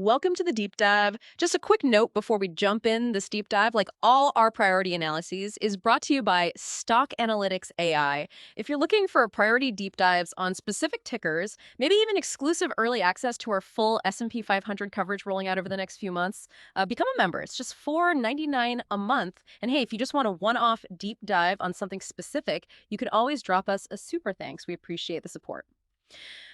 Welcome to the deep dive. Just a quick note before we jump in this deep dive, like all our priority analyses is brought to you by Stock Analytics AI. If you're looking for priority deep dives on specific tickers, maybe even exclusive early access to our full S&P 500 coverage rolling out over the next few months, become a member. It's just $4.99 a month. And hey, if you just want a one-off deep dive on something specific, you could always drop us a super thanks. We appreciate the support.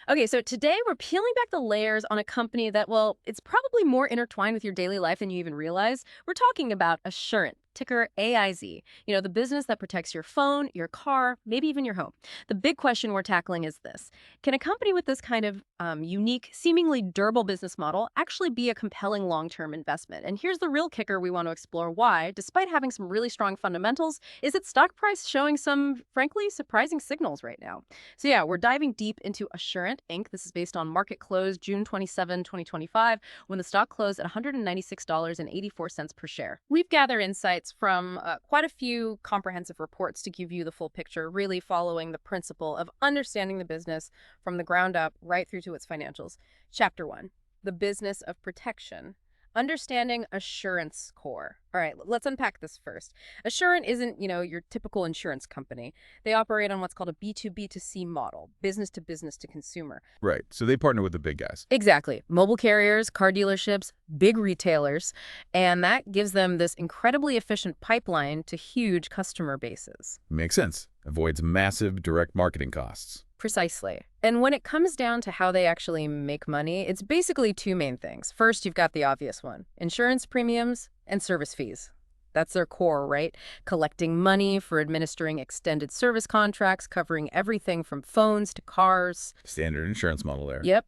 Okay, so today we're peeling back the layers on a company that, well, it's probably more intertwined with your daily life than you even realize. We're talking about Assurant, ticker AIZ. You know, the business that protects your phone, your car, maybe even your home. The big question we're tackling is this. Can a company with this kind of unique, seemingly durable business model actually be a compelling long-term investment? And here's the real kicker we want to explore why, despite having some really strong fundamentals, is its stock price showing some, frankly, surprising signals right now? So yeah, we're diving deep into Assurant Inc. This is based on market close June 27, 2025, when the stock closed at $196.84 per share. We've gathered insights from quite a few comprehensive reports to give you the full picture, really following the principle of understanding the business from the ground up right through to its financials. Chapter 1, the business of protection. Understanding Assurant's core. All right, let's unpack this first. Assurant isn't, your typical insurance company. They operate on what's called a B2B2C model, business to business to consumer. Right. So they partner with the big guys. Exactly. Mobile carriers, car dealerships, big retailers, and that gives them this incredibly efficient pipeline to huge customer bases. Makes sense. Avoids massive direct marketing costs. Precisely. And when it comes down to how they actually make money, it's basically two main things. First, you've got the obvious one, insurance premiums and service fees. That's their core, right? Collecting money for administering extended service contracts, covering everything from phones to cars. Standard insurance model there. Yep.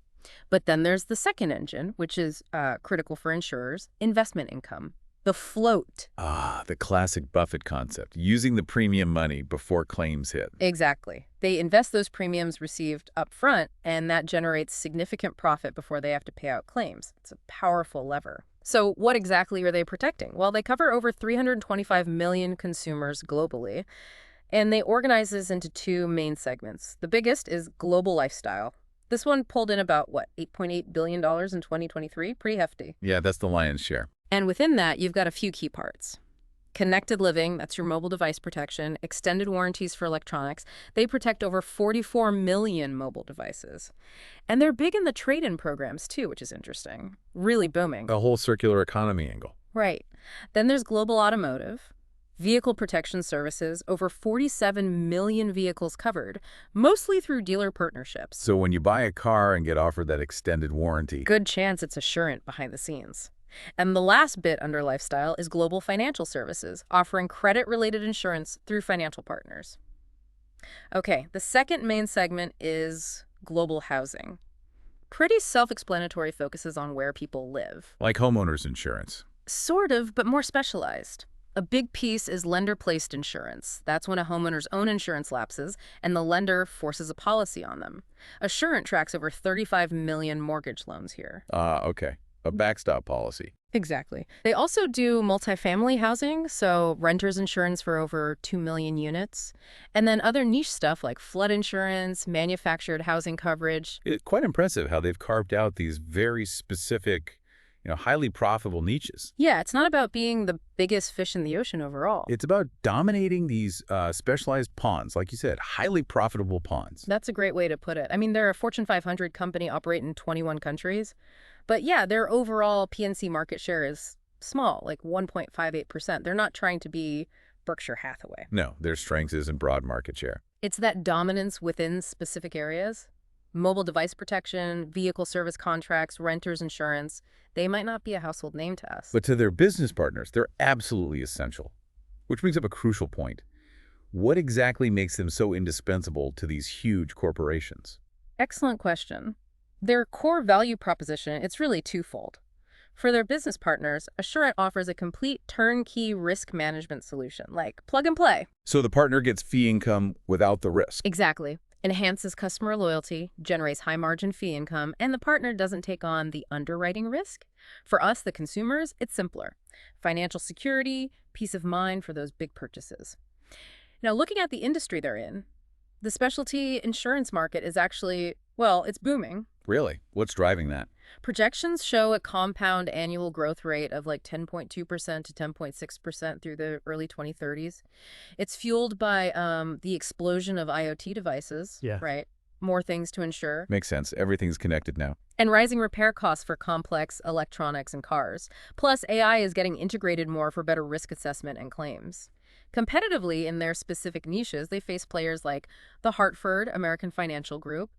But then there's the second engine, which is critical for insurers, investment income. The float. Ah, the classic Buffett concept, using the premium money before claims hit. Exactly. They invest those premiums received up front, and that generates significant profit before they have to pay out claims. It's a powerful lever. So what exactly are they protecting? Well, they cover over 325 million consumers globally, and they organize this into two main segments. The biggest is global lifestyle. This one pulled in about, $8.8 billion in 2023? Pretty hefty. Yeah, that's the lion's share. And within that, you've got a few key parts. Connected living, that's your mobile device protection, extended warranties for electronics. They protect over 44 million mobile devices. And they're big in the trade-in programs too, which is interesting. Really booming. A whole circular economy angle. Right. Then there's global automotive, vehicle protection services, over 47 million vehicles covered, mostly through dealer partnerships. So when you buy a car and get offered that extended warranty, good chance it's Assurant behind the scenes. And the last bit under lifestyle is global financial services, offering credit-related insurance through financial partners. Okay, the second main segment is global housing. Pretty self-explanatory, focuses on where people live. like homeowners insurance. Sort of, but more specialized. A big piece is lender-placed insurance. That's when a homeowner's own insurance lapses and the lender forces a policy on them. Assurant tracks over 35 million mortgage loans here. Okay. A backstop policy. Exactly. They also do multifamily housing, so renter's insurance for over 2 million units, and then other niche stuff like flood insurance, manufactured housing coverage. It's quite impressive how they've carved out these very specific, highly profitable niches. Yeah, it's not about being the biggest fish in the ocean overall. It's about dominating these specialized ponds, like you said, highly profitable ponds. That's a great way to put it. I mean, they're a Fortune 500 company operating in 21 countries. But yeah, their overall P&C market share is small, like 1.58%. They're not trying to be Berkshire Hathaway. No, their strength isn't broad market share. It's that dominance within specific areas. Mobile device protection, vehicle service contracts, renter's insurance. They might not be a household name to us. But to their business partners, they're absolutely essential. Which brings up a crucial point. What exactly makes them so indispensable to these huge corporations? Excellent question. Their core value proposition, it's really twofold. For their business partners, Assurant offers a complete turnkey risk management solution, like plug and play. So the partner gets fee income without the risk. Exactly. Enhances customer loyalty, generates high-margin fee income, and the partner doesn't take on the underwriting risk. For us, the consumers, it's simpler. Financial security, peace of mind for those big purchases. Now, looking at the industry they're in, the specialty insurance market is actually, well, it's booming. Really? What's driving that? Projections show a compound annual growth rate of like 10.2% to 10.6% through the early 2030s. It's fueled by the explosion of IoT devices, Yeah. right? More things to insure, Makes sense. Everything's connected now. and rising repair costs for complex electronics and cars. Plus, AI is getting integrated more for better risk assessment and claims. Competitively, in their specific niches, they face players like the Hartford American Financial Group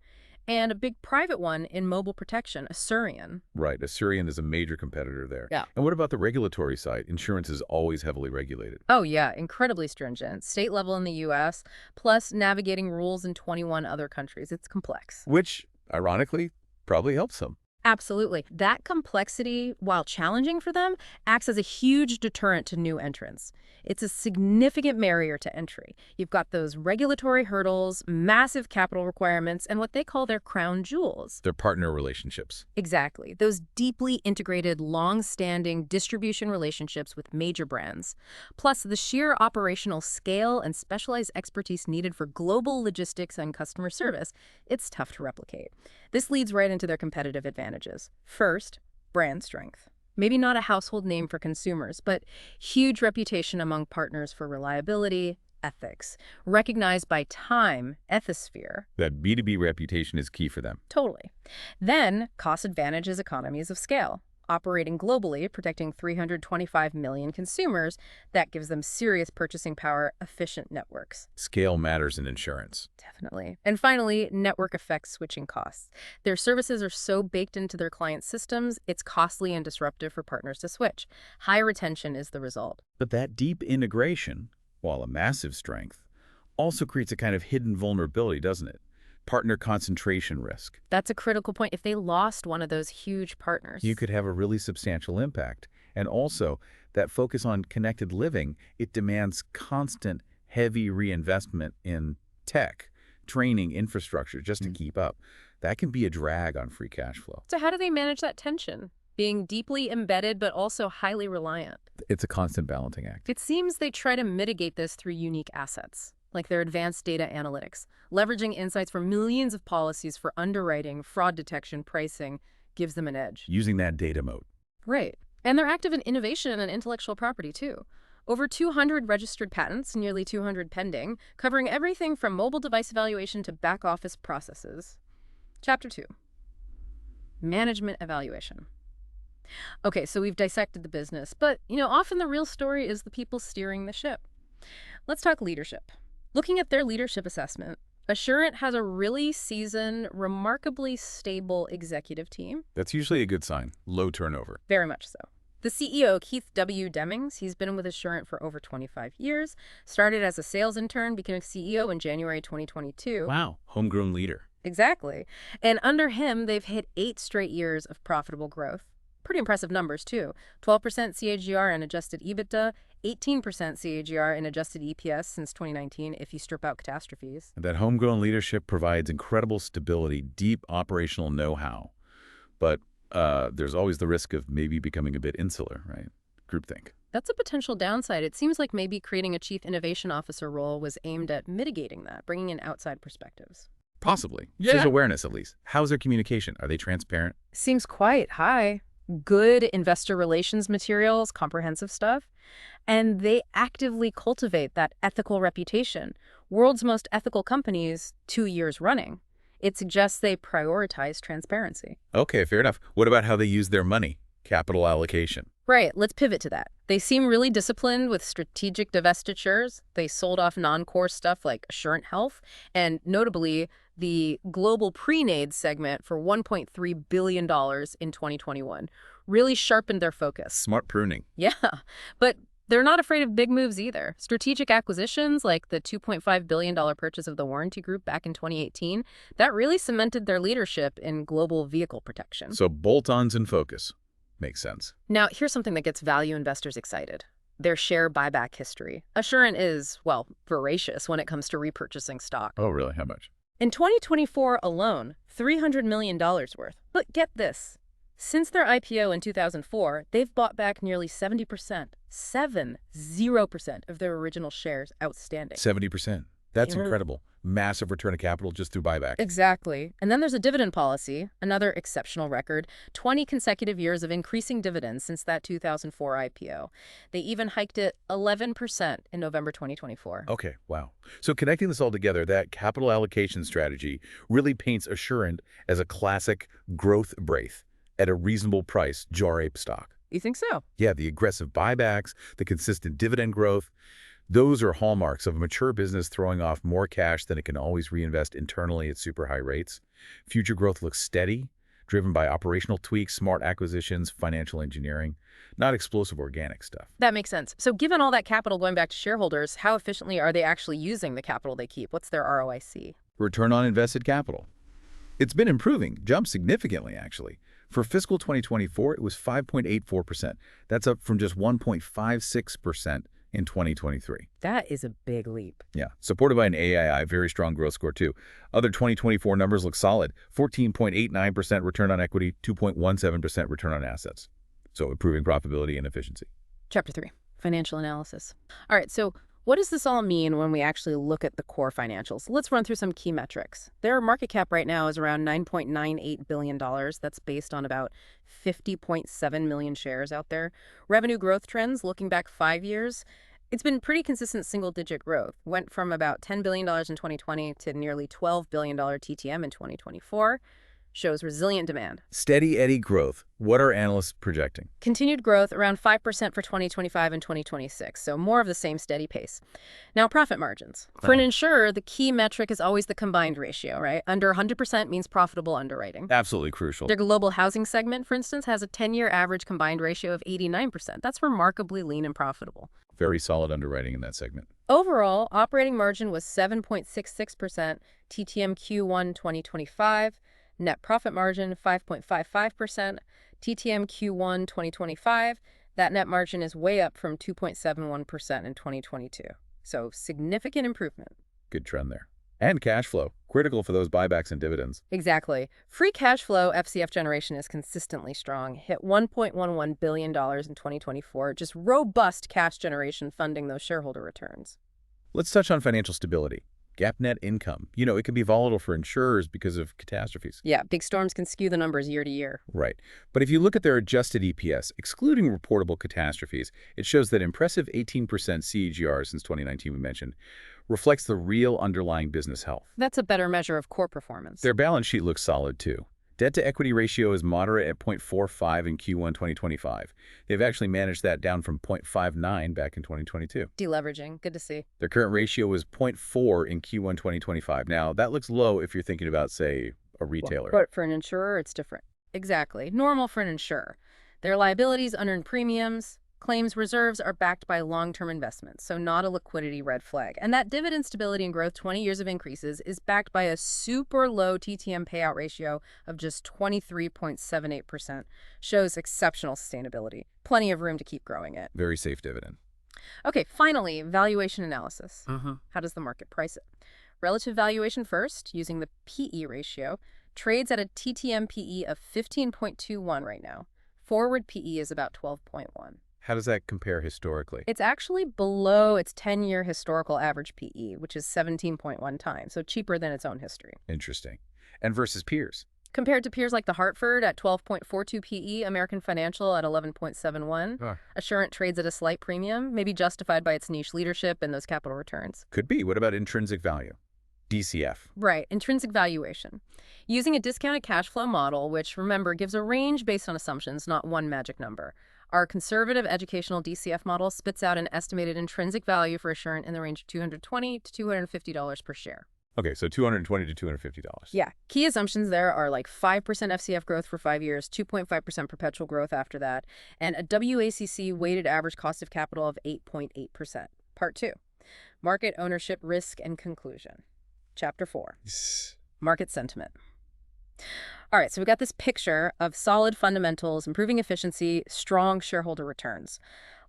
and a big private one in mobile protection, Assurant. Right. Assurant is a major competitor there. Yeah. And what about the regulatory side? Insurance is always heavily regulated. Oh, yeah, incredibly stringent. State level in the US, plus navigating rules in 21 other countries. It's complex. Which, ironically, probably helps them. Absolutely. That complexity, while challenging for them, acts as a huge deterrent to new entrants. It's a significant barrier to entry. You've got those regulatory hurdles, massive capital requirements, and what they call their crown jewels. Their partner relationships. Exactly. Those deeply integrated, long-standing distribution relationships with major brands. Plus, the sheer operational scale and specialized expertise needed for global logistics and customer service, it's tough to replicate. This leads right into their competitive advantages. First, brand strength. Maybe not a household name for consumers, but huge reputation among partners for reliability, ethics, recognized by Time, Ethisphere. That B2B reputation is key for them. Totally. Then, cost advantage is economies of scale. Operating globally, protecting 325 million consumers, that gives them serious purchasing power, efficient networks. Scale matters in insurance. Definitely. And finally, network effect switching costs. Their services are so baked into their client systems, it's costly and disruptive for partners to switch. High retention is the result. But that deep integration, while a massive strength, also creates a kind of hidden vulnerability, doesn't it? Partner concentration risk. That's a critical point. If they lost one of those huge partners, You could have a really substantial impact. And also, that focus on connected living, it demands constant, heavy reinvestment in tech, training, infrastructure, just to keep up. That can be a drag on free cash flow. So how do they manage that tension? Being deeply embedded but also highly reliant. It's a constant balancing act. It seems they try to mitigate this through unique assets, like their advanced data analytics. Leveraging insights from millions of policies for underwriting, fraud detection, pricing gives them an edge. Using that data moat. Right. And they're active in innovation and intellectual property, too. Over 200 registered patents, nearly 200 pending, covering everything from mobile device evaluation to back-office processes. Chapter 2. Management evaluation. Okay, so we've dissected the business, but, often the real story is the people steering the ship. Let's talk leadership. Looking at their leadership assessment, Assurant has a really seasoned, remarkably stable executive team. That's usually a good sign. Low turnover. Very much so. The CEO, Keith W. Demings, he's been with Assurant for over 25 years, started as a sales intern, became CEO in January 2022. Wow. Homegrown leader. Exactly. And under him, they've hit 8 straight years of profitable growth. Pretty impressive numbers, too. 12% CAGR in adjusted EBITDA, 18% CAGR in adjusted EPS since 2019 if you strip out catastrophes. That homegrown leadership provides incredible stability, deep operational know-how. But there's always the risk of maybe becoming a bit insular, right? Groupthink. That's a potential downside. It seems like maybe creating a chief innovation officer role was aimed at mitigating that, bringing in outside perspectives. Possibly. Yeah. There's awareness, at least. How's their communication? Are they transparent? Seems quite high. Good investor relations materials, comprehensive stuff. And they actively cultivate that ethical reputation. World's most ethical companies, 2 years running. It suggests they prioritize transparency. Okay, fair enough. What about how they use their money? Capital allocation. Right, let's pivot to that. They seem really disciplined with strategic divestitures. They sold off non-core stuff like Assurant Health, and notably, the global pre-NAID segment for $1.3 billion in 2021. Really sharpened their focus. Smart pruning. Yeah, but they're not afraid of big moves either. Strategic acquisitions like the $2.5 billion purchase of the Warranty Group back in 2018, that really cemented their leadership in global vehicle protection. So bolt-ons in focus. Makes sense. Now, here's something that gets value investors excited. Their share buyback history. Assurant is, well, voracious when it comes to repurchasing stock. Oh, really? How much? In 2024 alone, $300 million worth. But get this. Since their IPO in 2004, they've bought back nearly 70% of their original shares outstanding. 70%. That's incredible. Massive return of capital just through buyback. Exactly. And then there's a dividend policy, another exceptional record, 20 consecutive years of increasing dividends since that 2004 IPO. They even hiked it 11% in November 2024. Okay, wow. So connecting this all together, that capital allocation strategy really paints Assurant as a classic growth braith at a reasonable price, jar ape stock. You think so? Yeah, the aggressive buybacks, the consistent dividend growth, those are hallmarks of a mature business throwing off more cash than it can always reinvest internally at super high rates. Future growth looks steady, driven by operational tweaks, smart acquisitions, financial engineering, not explosive organic stuff. That makes sense. So given all that capital going back to shareholders, how efficiently are they actually using the capital they keep? What's their ROIC? Return on invested capital. It's been improving, jumped significantly, actually. For fiscal 2024, it was 5.84%. That's up from just 1.56% in 2023. That is a big leap. Yeah, supported by an AII, very strong growth score too. Other 2024 numbers look solid. 14.89% return on equity, 2.17% return on assets. So improving profitability and efficiency. Chapter 3, financial analysis. All right, so what does this all mean when we actually look at the core financials? Let's run through some key metrics. Their market cap right now is around $9.98 billion. That's based on about 50.7 million shares out there. Revenue growth trends, looking back 5 years, it's been pretty consistent single-digit growth. Went from about $10 billion in 2020 to nearly $12 billion TTM in 2024. Shows resilient demand. Steady Eddie growth. What are analysts projecting? Continued growth around 5% for 2025 and 2026, so more of the same steady pace. Now, profit margins. For an insurer, the key metric is always the combined ratio, right? Under 100% means profitable underwriting. Absolutely crucial. Their global housing segment, for instance, has a 10-year average combined ratio of 89%. That's remarkably lean and profitable. Very solid underwriting in that segment. Overall, operating margin was 7.66% TTM Q1 2025. Net profit margin, 5.55%. TTM Q1 2025, that net margin is way up from 2.71% in 2022. So significant improvement. Good trend there. And cash flow, critical for those buybacks and dividends. Exactly. Free cash flow FCF generation is consistently strong. Hit $1.11 billion in 2024. Just robust cash generation funding those shareholder returns. Let's touch on financial stability. GAAP net income. You know, it can be volatile for insurers because of catastrophes. Yeah, big storms can skew the numbers year to year. Right. But if you look at their adjusted EPS, excluding reportable catastrophes, it shows that impressive 18% CAGR since 2019 we mentioned reflects the real underlying business health. That's a better measure of core performance. Their balance sheet looks solid too. Debt-to-equity ratio is moderate at 0.45 in Q1 2025. They've actually managed that down from 0.59 back in 2022. Deleveraging. Good to see. Their current ratio was 0.4 in Q1 2025. Now, that looks low if you're thinking about, say, a retailer. But for an insurer, it's different. Exactly. Normal for an insurer. Their liabilities, unearned premiums, claims reserves are backed by long-term investments, so not a liquidity red flag. And that dividend stability and growth, 20 years of increases, is backed by a super low TTM payout ratio of just 23.78%. Shows exceptional sustainability. Plenty of room to keep growing it. Very safe dividend. Okay, finally, valuation analysis. How does the market price it? Relative valuation first, using the PE ratio, trades at a TTM PE of 15.21 right now. Forward PE is about 12.1. How does that compare historically? It's actually below its 10-year historical average PE, which is 17.1 times, so cheaper than its own history. Interesting. And versus peers? Compared to peers like the Hartford at 12.42 PE, American Financial at 11.71, Assurant trades at a slight premium, maybe justified by its niche leadership and those capital returns. Could be. What about intrinsic value? DCF. Right, intrinsic valuation. Using a discounted cash flow model, which, remember, gives a range based on assumptions, not one magic number. Our conservative educational DCF model spits out an estimated intrinsic value for Assurant in the range of $220 to $250 per share. Okay, so $220 to $250. Yeah. Key assumptions there are like 5% FCF growth for 5 years, 2.5% perpetual growth after that, and a WACC weighted average cost of capital of 8.8%. Part 2, market ownership risk and conclusion. Chapter 4, market sentiment. All right, so we got this picture of solid fundamentals, improving efficiency, strong shareholder returns.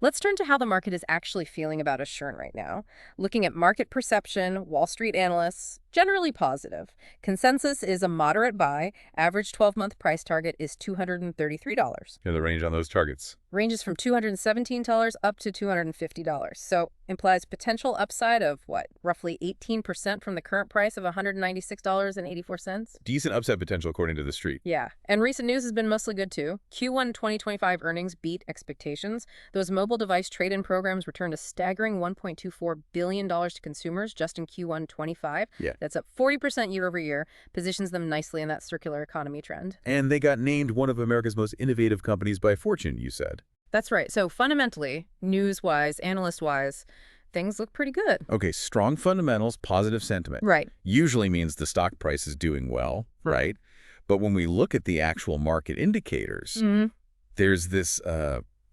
Let's turn to how the market is actually feeling about Assurant right now. Looking at market perception, Wall Street analysts, generally positive. Consensus is a moderate buy. Average 12-month price target is $233. Yeah, the range on those targets. Ranges from $217 up to $250. So implies potential upside of what? Roughly 18% from the current price of $196.84? Decent upside potential according to the street. Yeah, and recent news has been mostly good too. Q1 2025 earnings beat expectations. Those mobile device trade-in programs returned a staggering $1.24 billion to consumers just in Q1 25. Yeah. That's up 40% year over year, positions them nicely in that circular economy trend. And they got named one of America's most innovative companies by Fortune, you said. That's right. So fundamentally, news-wise, analyst-wise, things look pretty good. Okay, strong fundamentals, positive sentiment. Right. Usually means the stock price is doing well, right? But when we look at the actual market indicators, there's this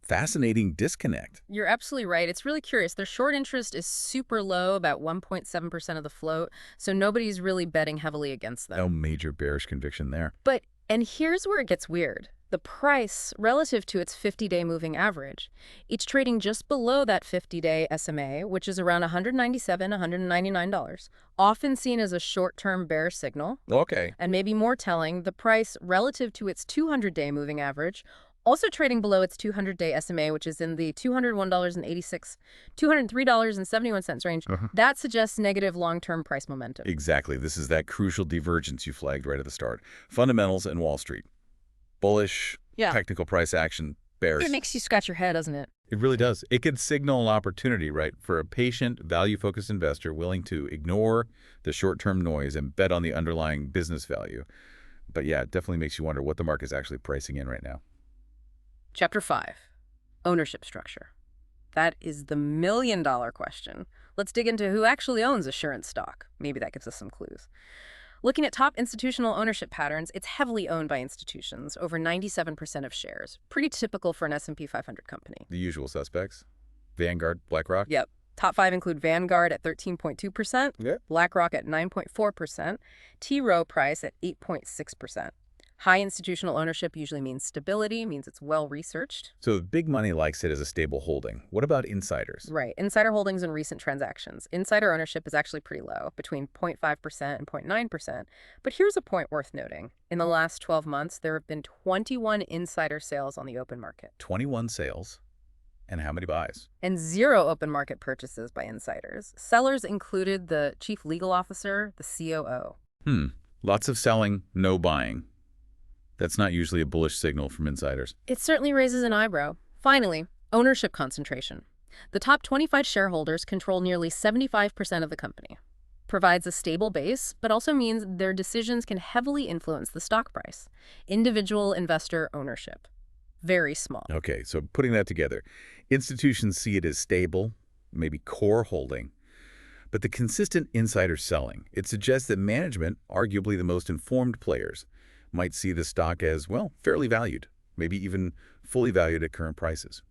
fascinating disconnect. You're absolutely right. It's really curious. Their short interest is super low, about 1.7% of the float, so nobody's really betting heavily against them. No major bearish conviction there. And here's where it gets weird. The price relative to its 50-day moving average. It's trading just below that 50-day SMA, which is around $197, $199, often seen as a short-term bear signal. Okay. And maybe more telling, the price relative to its 200-day moving average, also trading below its 200-day SMA, which is in the $201.86, $203.71 range. That suggests negative long-term price momentum. Exactly. This is that crucial divergence you flagged right at the start. Fundamentals and Wall Street. Bullish, technical price action, bears. It makes you scratch your head, doesn't it? It really does. It could signal an opportunity, right, for a patient, value-focused investor willing to ignore the short-term noise and bet on the underlying business value. But yeah, it definitely makes you wonder what the market's actually pricing in right now. Chapter 5, Ownership Structure. That is the million-dollar question. Let's dig into who actually owns Assurant stock. Maybe that gives us some clues. Looking at top institutional ownership patterns, it's heavily owned by institutions, over 97% of shares. Pretty typical for an S&P 500 company. The usual suspects? Vanguard, BlackRock? Yep. Top 5 include Vanguard at 13.2%, BlackRock at 9.4%, T. Rowe Price at 8.6%. High institutional ownership usually means stability, means it's well-researched. So big money likes it as a stable holding. What about insiders? Right. Insider holdings in recent transactions. Insider ownership is actually pretty low, between 0.5% and 0.9%. But here's a point worth noting. In the last 12 months, there have been 21 insider sales on the open market. 21 sales. And how many buys? And 0 open market purchases by insiders. Sellers included the chief legal officer, the COO. Lots of selling, no buying. That's not usually a bullish signal from insiders. It certainly raises an eyebrow. Finally, ownership concentration. The top 25 shareholders control nearly 75% of the company. Provides a stable base, but also means their decisions can heavily influence the stock price. Individual investor ownership. Very small. Okay, so putting that together, institutions see it as stable, maybe core holding. But the consistent insider selling, it suggests that management, arguably the most informed players, might see the stock as, well, fairly valued, maybe even fully valued at current prices.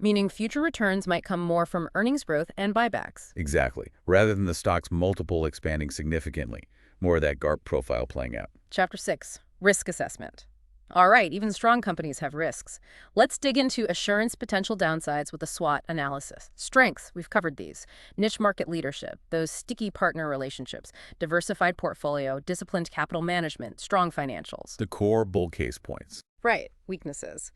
Meaning future returns might come more from earnings growth and buybacks. Exactly. Rather than the stock's multiple expanding significantly. More of that GARP profile playing out. Chapter 6, Risk Assessment. All right, even strong companies have risks. Let's dig into Assurant's potential downsides with a SWOT analysis. Strengths, we've covered these. Niche market leadership, those sticky partner relationships, diversified portfolio, disciplined capital management, strong financials. The core bull case points. Right, weaknesses.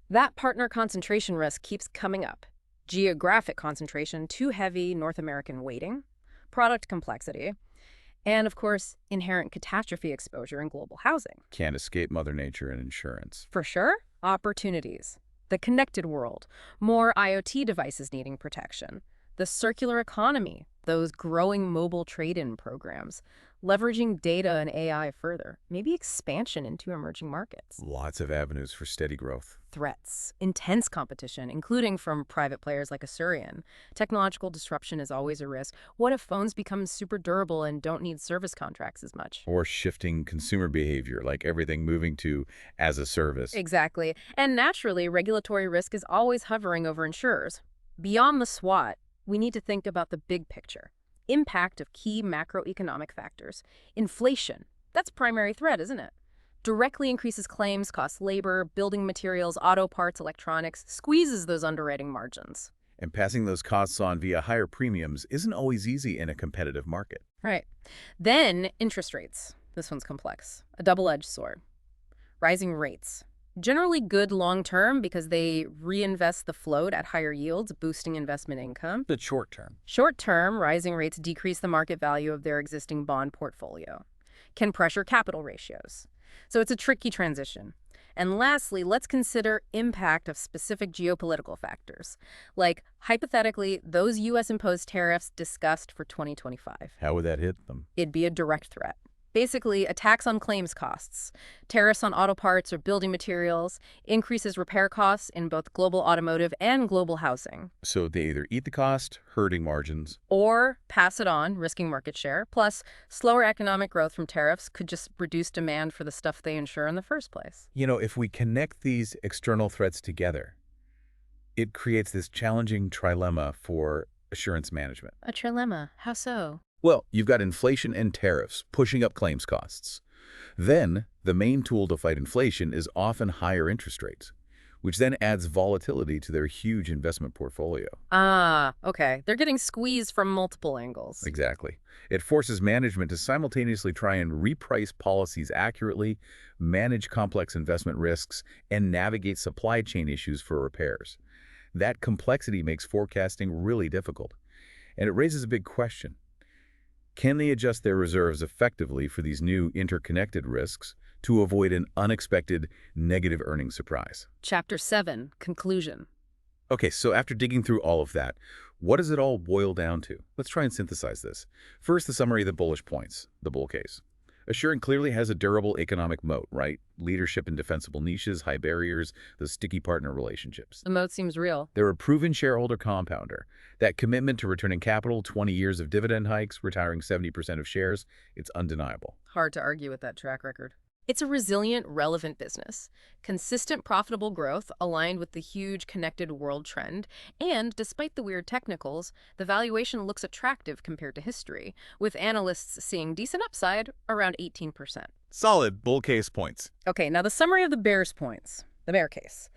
That partner concentration risk keeps coming up. Geographic concentration, too heavy North American weighting, product complexity, and, of course, inherent catastrophe exposure in global housing. Can't escape Mother Nature and insurance. For sure, opportunities. The connected world, more IoT devices needing protection. The circular economy, those growing mobile trade-in programs. Leveraging data and AI further, maybe expansion into emerging markets. Lots of avenues for steady growth. Threats, intense competition, including from private players like Assurant. Technological disruption is always a risk. What if phones become super durable and don't need service contracts as much? Or shifting consumer behavior, like everything moving to as a service. Exactly. And naturally, regulatory risk is always hovering over insurers. Beyond the SWOT, we need to think about the big picture. Impact of key macroeconomic factors. Inflation. That's primary threat, isn't it? Directly increases claims costs, labor, building materials, auto parts, electronics, squeezes those underwriting margins. And passing those costs on via higher premiums isn't always easy in a competitive market. Right. Then interest rates. This one's complex. A double-edged sword. Rising rates. Generally good long-term because they reinvest the float at higher yields, boosting investment income. But short term. Short-term, rising rates decrease the market value of their existing bond portfolio. Can pressure capital ratios. So it's a tricky transition. And lastly, let's consider impact of specific geopolitical factors, like hypothetically those U.S.-imposed tariffs discussed for 2025. How would that hit them? It'd be a direct threat. Basically, a tax on claims costs, tariffs on auto parts or building materials, increases repair costs in both global automotive and global housing. So they either eat the cost, hurting margins. Or pass it on, risking market share. Plus, slower economic growth from tariffs could just reduce demand for the stuff they insure in the first place. If we connect these external threats together, it creates this challenging trilemma for assurance management. A trilemma. How so? Well, you've got inflation and tariffs pushing up claims costs. Then, the main tool to fight inflation is often higher interest rates, which then adds volatility to their huge investment portfolio. Ah, okay. They're getting squeezed from multiple angles. Exactly. It forces management to simultaneously try and reprice policies accurately, manage complex investment risks, and navigate supply chain issues for repairs. That complexity makes forecasting really difficult. And it raises a big question. Can they adjust their reserves effectively for these new interconnected risks to avoid an unexpected negative earnings surprise? Chapter 7, Conclusion. Okay, so after digging through all of that, what does it all boil down to? Let's try and synthesize this. First, the summary of the bullish points, the bull case. Assurant clearly has a durable economic moat, right? Leadership in defensible niches, high barriers, the sticky partner relationships. The moat seems real. They're a proven shareholder compounder. That commitment to returning capital, 20 years of dividend hikes, retiring 70% of shares, it's undeniable. Hard to argue with that track record. It's a resilient, relevant business. Consistent, profitable growth aligned with the huge connected world trend. And despite the weird technicals, the valuation looks attractive compared to history, with analysts seeing decent upside around 18%. Solid bull case points. Okay, now the summary of the bear's points. The bear case.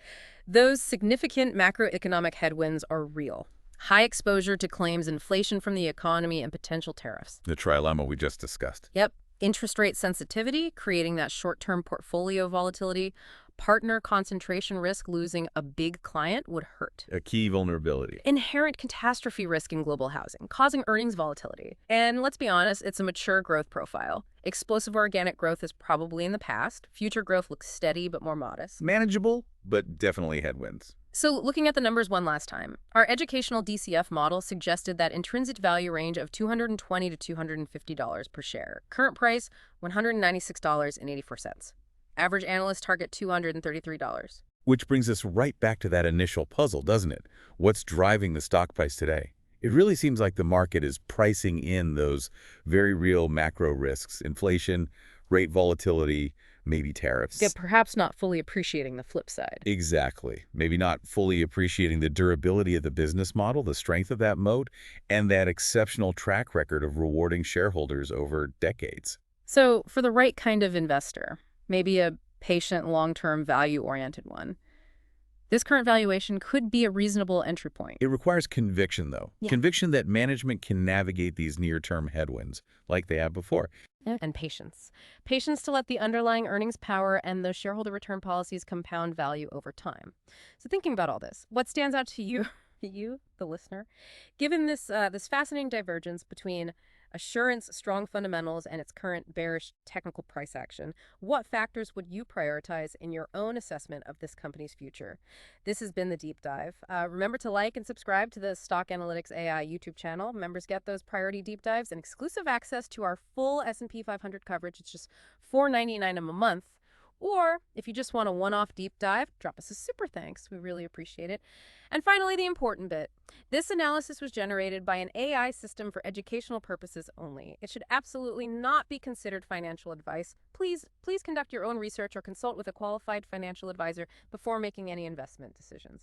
Those significant macroeconomic headwinds are real. High exposure to claims inflation from the economy and potential tariffs. The trilemma we just discussed. Yep. Interest rate sensitivity, creating that short-term portfolio volatility. Partner concentration risk, losing a big client would hurt. A key vulnerability. Inherent catastrophe risk in global housing, causing earnings volatility. And let's be honest, it's a mature growth profile. Explosive organic growth is probably in the past. Future growth looks steady but more modest. Manageable, but definitely headwinds. So looking at the numbers one last time, our educational DCF model suggested that intrinsic value range of $220 to $250 per share. Current price, $196.84. Average analyst target $233. Which brings us right back to that initial puzzle, doesn't it? What's driving the stock price today? It really seems like the market is pricing in those very real macro risks, inflation, rate volatility, maybe tariffs. Yet perhaps not fully appreciating the flip side. Exactly. Maybe not fully appreciating the durability of the business model, the strength of that moat, and that exceptional track record of rewarding shareholders over decades. So for the right kind of investor, maybe a patient, long-term, value-oriented one, this current valuation could be a reasonable entry point. It requires conviction, though. Yeah. Conviction that management can navigate these near-term headwinds like they have before. And patience. Patience to let the underlying earnings power and those shareholder return policies compound value over time. So thinking about all this, what stands out to you, the listener, given this fascinating divergence between Assurant's strong fundamentals and its current bearish technical price action, what factors would you prioritize in your own assessment of this company's future? This has been The Deep Dive. Remember to like and subscribe to the Stock Analytics AI YouTube channel. Members get those priority deep dives and exclusive access to our full S&P 500 coverage. It's just $4.99 a month. Or if you just want a one-off deep dive, drop us a super thanks. We really appreciate it. And finally, the important bit. This analysis was generated by an AI system for educational purposes only. It should absolutely not be considered financial advice. Please conduct your own research or consult with a qualified financial advisor before making any investment decisions.